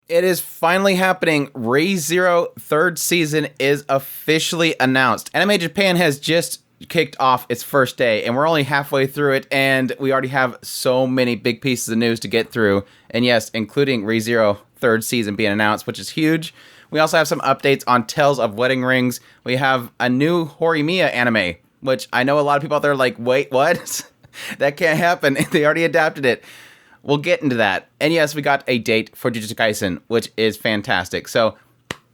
It is finally happening. ReZero third season is officially announced. Anime Japan has just kicked off its first day, and we're only halfway through it, and we already have so many big pieces of news to get through. And yes, including ReZero third season being announced, which is huge. We also have some updates on Tales of Wedding Rings. We have a new Horimiya anime, which I know a lot of people out there are like, wait, what? That can't happen. They already adapted it. We'll get into that. And yes, we got a date for Jujutsu Kaisen, which is fantastic. So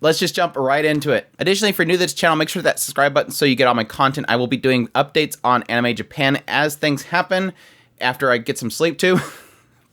let's just jump right into it. Additionally, if you're new to this channel, make sure that subscribe button so you get all my content. I will be doing updates on Anime Japan as things happen after I get some sleep too.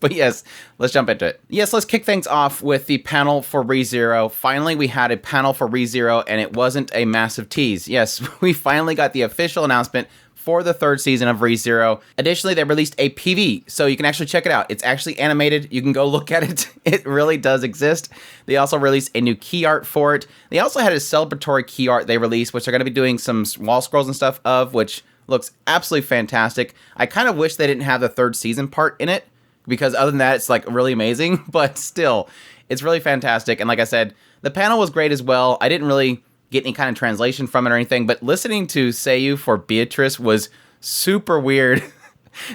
But yes, let's jump into it. Yes, let's kick things off with the panel for ReZero. Finally, we had a panel for ReZero, and it wasn't a massive tease. Yes, we finally got the official announcement for the third season of ReZero. Additionally, they released a PV, so you can actually check it out. It's actually animated. You can go look at it. It really does exist. They also released a new key art for it. They also had a celebratory key art they released, which they're going to be doing some wall scrolls and stuff of, which looks absolutely fantastic. I kind of wish they didn't have the third season part in it, because other than that, it's like really amazing, but still, it's really fantastic. And like I said, the panel was great as well. I didn't really get any kind of translation from it or anything, but listening to Seiyu for Beatrice was super weird.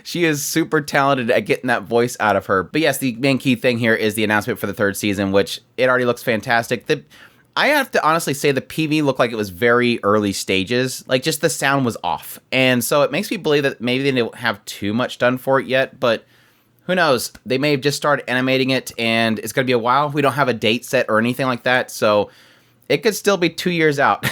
She is super talented at getting that voice out of her. But yes, the main key thing here is the announcement for the third season, which it already looks fantastic. I have to honestly say the PV looked like it was very early stages. Like, just the sound was off. And so it makes me believe that maybe they don't have too much done for it yet, but who knows? They may have just started animating it, and it's going to be a while. We don't have a date set or anything like that, so it could still be 2 years out.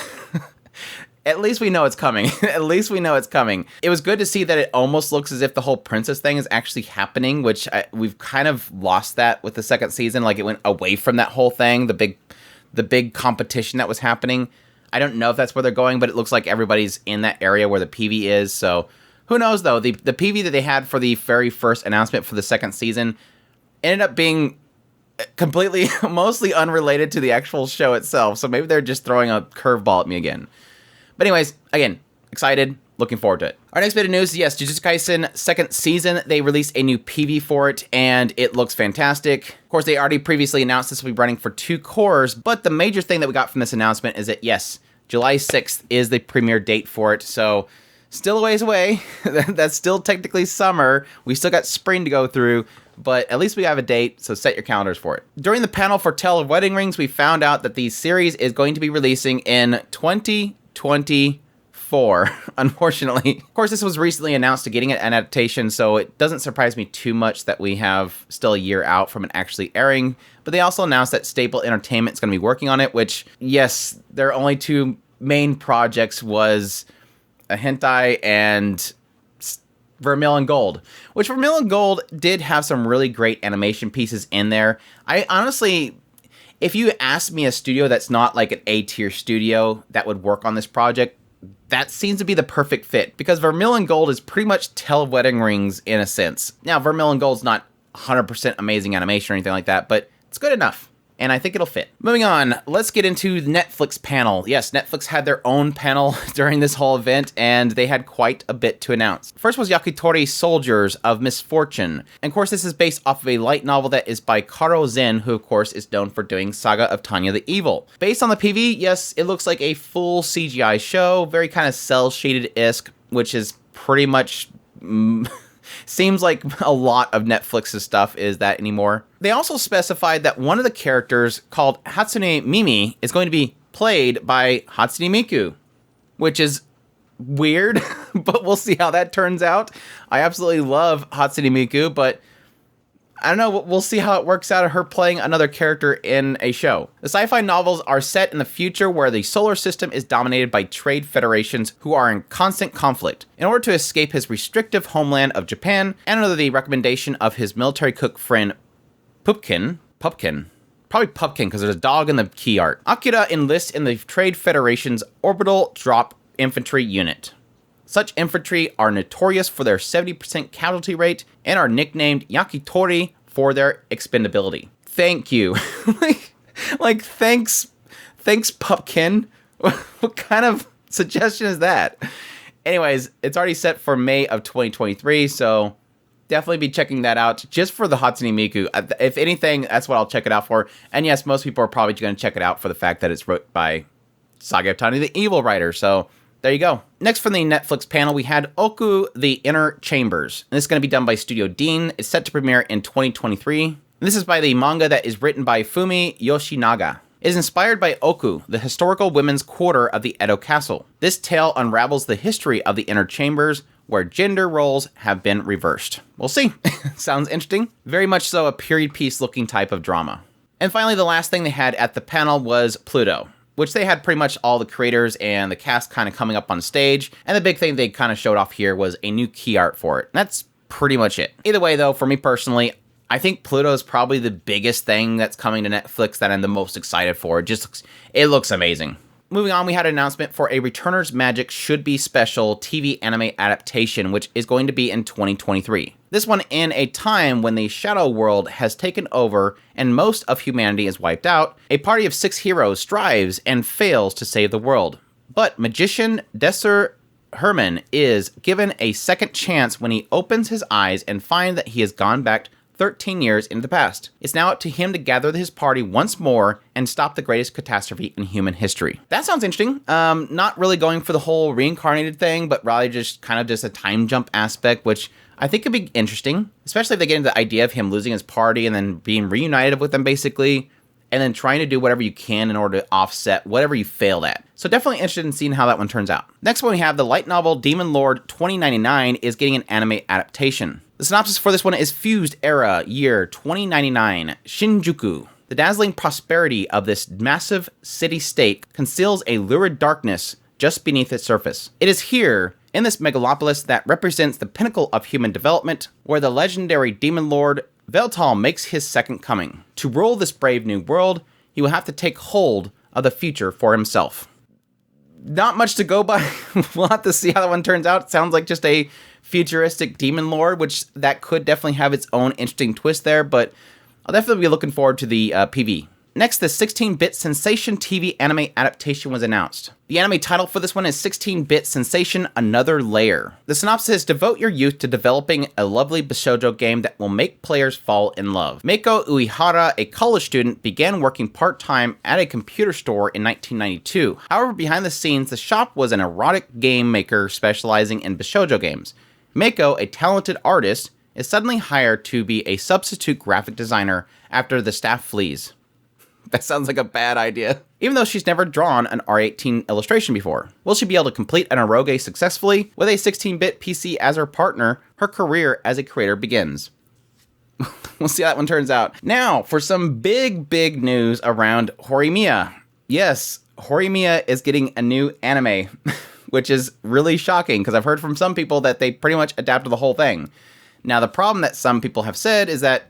At least we know it's coming. At least we know it's coming. It was good to see that it almost looks as if the whole princess thing is actually happening, which we've kind of lost that with the second season. Like, it went away from that whole thing, the big competition that was happening. I don't know if that's where they're going, but it looks like everybody's in that area where the PV is, so who knows, though? The PV that they had for the very first announcement for the second season ended up being completely, mostly unrelated to the actual show itself. So maybe they're just throwing a curveball at me again. But anyways, again, excited, looking forward to it. Our next bit of news, yes, Jujutsu Kaisen second season, they released a new PV for it, and it looks fantastic. Of course, they already previously announced this will be running for 2 cores, but the major thing that we got from this announcement is that, yes, July 6th is the premiere date for it, so still a ways away. That's still technically summer. We still got spring to go through, but at least we have a date, so set your calendars for it. During the panel for Tales of Wedding Rings, we found out that the series is going to be releasing in 2024, unfortunately. Of course, this was recently announced to getting an adaptation, so it doesn't surprise me too much that we have still a year out from it actually airing. But they also announced that Staple Entertainment is going to be working on it, which, yes, their only 2 main projects was a hentai and Vermilion Gold, which Vermilion Gold did have some really great animation pieces in there. I honestly, if you asked me a studio that's not like an A-tier studio that would work on this project, that seems to be the perfect fit, because Vermilion Gold is pretty much Tales of Wedding Rings in a sense. Now, Vermilion Gold's not 100% amazing animation or anything like that, but it's good enough, and I think it'll fit. Moving on, let's get into the Netflix panel. Yes, Netflix had their own panel during this whole event, and they had quite a bit to announce. First was Yakitori Soldiers of Misfortune. And of course, this is based off of a light novel that is by Karo Zen, who of course is known for doing Saga of Tanya the Evil. Based on the PV, yes, it looks like a full CGI show, very kind of cel-shaded-esque, which is pretty much seems like a lot of Netflix's stuff is that anymore. They also specified that one of the characters, called Hatsune Mimi, is going to be played by Hatsune Miku, which is weird, but we'll see how that turns out. I absolutely love Hatsune Miku, but I don't know, we'll see how it works out of her playing another character in a show. The sci-fi novels are set in the future where the solar system is dominated by trade federations who are in constant conflict. In order to escape his restrictive homeland of Japan, and under the recommendation of his military cook friend Probably Pupkin, because there's a dog in the key art, Akira enlists in the Trade Federation's orbital drop infantry unit. Such infantry are notorious for their 70% casualty rate and are nicknamed Yakitori for their expendability. Thank you. thanks Pupkin. What kind of suggestion is that? Anyways, it's already set for May of 2023, so definitely be checking that out just for the Hatsune Miku. If anything, that's what I'll check it out for. And yes, most people are probably going to check it out for the fact that it's wrote by Saga of Tani, the evil writer. So there you go. Next from the Netflix panel, we had Ooku, The Inner Chambers. And this is going to be done by Studio Dean. It's set to premiere in 2023. And this is by the manga that is written by Fumi Yoshinaga. It is inspired by Ooku, the historical women's quarter of the Edo Castle. This tale unravels the history of the Inner Chambers, where gender roles have been reversed. We'll see. Sounds interesting. Very much so a period piece looking type of drama. And finally, the last thing they had at the panel was Pluto, which they had pretty much all the creators and the cast kind of coming up on stage. And the big thing they kind of showed off here was a new key art for it. That's pretty much it. Either way, though, for me personally, I think Pluto is probably the biggest thing that's coming to Netflix that I'm the most excited for. It looks amazing. Moving on, we had an announcement for a Returner's Magic Should Be Special TV anime adaptation, which is going to be in 2023. This one in a time when the Shadow World has taken over and most of humanity is wiped out. A party of 6 heroes strives and fails to save the world. But magician Desser Herman is given a second chance when he opens his eyes and finds that he has gone back 13 years into the past. It's now up to him to gather his party once more and stop the greatest catastrophe in human history. That sounds interesting. Not really going for the whole reincarnated thing, but rather just kind of just a time jump aspect, which I think could be interesting, especially if they get into the idea of him losing his party and then being reunited with them basically, and then trying to do whatever you can in order to offset whatever you failed at. So definitely interested in seeing how that one turns out. Next one we have the light novel Demon Lord 2099 is getting an anime adaptation. The synopsis for this one is Fused Era, year 2099, Shinjuku. The dazzling prosperity of this massive city-state conceals a lurid darkness just beneath its surface. It is here, in this megalopolis that represents the pinnacle of human development, where the legendary Demon Lord Veltal makes his second coming. To rule this brave new world, he will have to take hold of the future for himself. Not much to go by. We'll have to see how that one turns out. It sounds like just a futuristic demon lord, which that could definitely have its own interesting twist there, but I'll definitely be looking forward to the PV. Next, the 16-bit Sensation TV anime adaptation was announced. The anime title for this one is 16-bit Sensation Another Layer. The synopsis is devote your youth to developing a lovely Bishoujo game that will make players fall in love. Meiko Uehara, a college student, began working part-time at a computer store in 1992. However, behind the scenes, the shop was an erotic game maker specializing in Bishoujo games. Meiko, a talented artist, is suddenly hired to be a substitute graphic designer after the staff flees. That sounds like a bad idea. Even though she's never drawn an R18 illustration before. Will she be able to complete an eroge successfully? With a 16-bit PC as her partner, her career as a creator begins. We'll see how that one turns out. Now, for some big news around Horimiya. Yes, Horimiya is getting a new anime, which is really shocking because I've heard from some people that they pretty much adapted the whole thing. Now, the problem that some people have said is that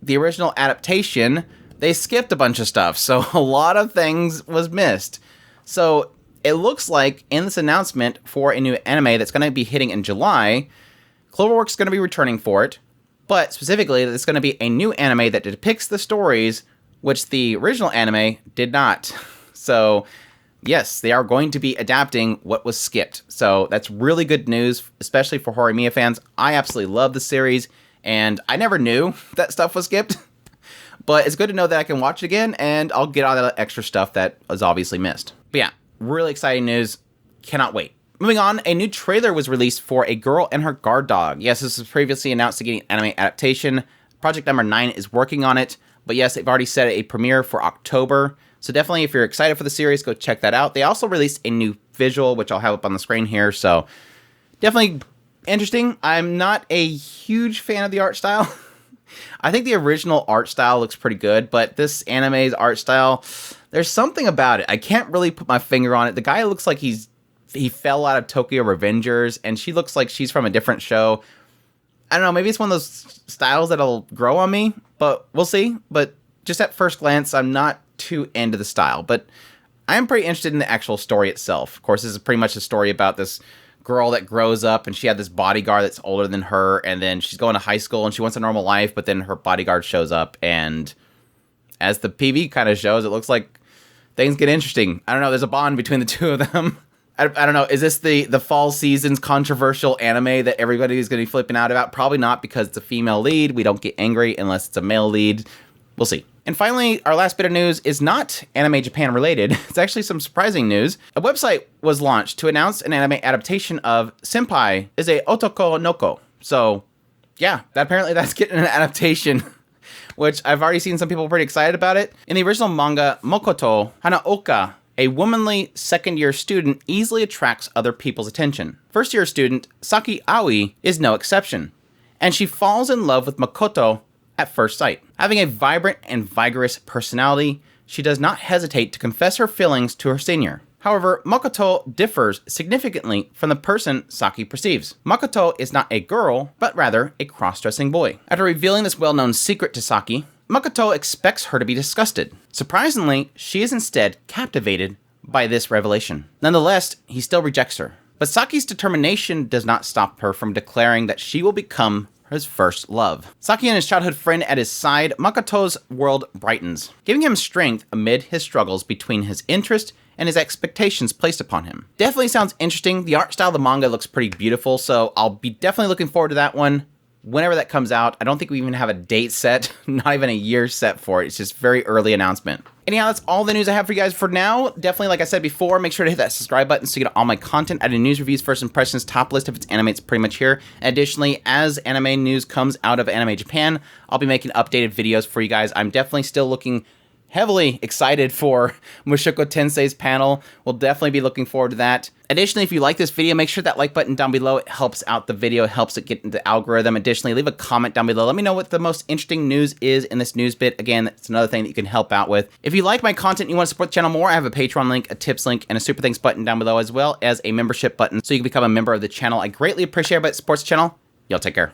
the original adaptation, they skipped a bunch of stuff, so a lot of things was missed. So it looks like in this announcement for a new anime that's going to be hitting in July, Cloverworks is going to be returning for it, but specifically it's going to be a new anime that depicts the stories which the original anime did not. So yes, they are going to be adapting what was skipped. So that's really good news, especially for Horimiya fans. I absolutely love the series, and I never knew that stuff was skipped. But it's good to know that I can watch it again, and I'll get all that extra stuff that was obviously missed. But yeah, really exciting news. Cannot wait. Moving on, a new trailer was released for A Girl and Her Guard Dog. Yes, this was previously announced to get an anime adaptation. Project number 9 is working on it. But yes, they've already set a premiere for October. So definitely, if you're excited for the series, go check that out. They also released a new visual, which I'll have up on the screen here. So definitely interesting. I'm not a huge fan of the art style. I think the original art style looks pretty good, but this anime's art style, there's something about it. I can't really put my finger on it. The guy looks like he fell out of Tokyo Revengers, and she looks like she's from a different show. I don't know, maybe it's one of those styles that'll grow on me, but we'll see. But just at first glance, I'm not too into the style, but I am pretty interested in the actual story itself. Of course, this is pretty much a story about this girl that grows up, and she had this bodyguard that's older than her, and then she's going to high school and she wants a normal life, but then her bodyguard shows up, and as the PV kind of shows, it looks like things get interesting. I don't know, there's a bond between the two of them. I don't know. Is this the fall season's controversial anime that everybody is going to be flipping out about? Probably not, because it's a female lead. We don't get angry unless it's a male lead. We'll see. And finally, our last bit of news is not Anime Japan related. It's actually some surprising news. A website was launched to announce an anime adaptation of Senpai is a Otokonoko. So, yeah, apparently that's getting an adaptation, which I've already seen some people pretty excited about it. In the original manga, Mokoto Hanaoka, a womanly second-year student, easily attracts other people's attention. First-year student Saki Aoi is no exception, and she falls in love with Makoto at first sight. Having a vibrant and vigorous personality, she does not hesitate to confess her feelings to her senior. However, Makoto differs significantly from the person Saki perceives. Makoto is not a girl, but rather a cross-dressing boy. After revealing this well-known secret to Saki, Makoto expects her to be disgusted. Surprisingly, she is instead captivated by this revelation. Nonetheless, he still rejects her. But Saki's determination does not stop her from declaring that she will become his first love. Saki and his childhood friend at his side, Makoto's world brightens, giving him strength amid his struggles between his interest and his expectations placed upon him. Definitely sounds interesting. The art style of the manga looks pretty beautiful, so I'll be definitely looking forward to that one whenever that comes out. I don't think we even have a date set, not even a year set for it. It's just very early announcement. Anyhow, that's all the news I have for you guys for now. Definitely, like I said before, make sure to hit that subscribe button so you get all my content. I do news, reviews, first impressions, top list. If it's anime, it's pretty much here. Additionally, as anime news comes out of Anime Japan, I'll be making updated videos for you guys. I'm definitely still looking heavily excited for Mushoku Tensei's panel. We'll definitely be looking forward to that. Additionally, if you like this video, make sure that like button down below. It helps out the video, it helps it get into the algorithm. Additionally, leave a comment down below. Let me know what the most interesting news is in this news bit. Again, that's another thing that you can help out with. If you like my content and you want to support the channel more, I have a Patreon link, a tips link, and a super thanks button down below, as well as a membership button so you can become a member of the channel. I greatly appreciate everybody that supports the channel. Y'all take care.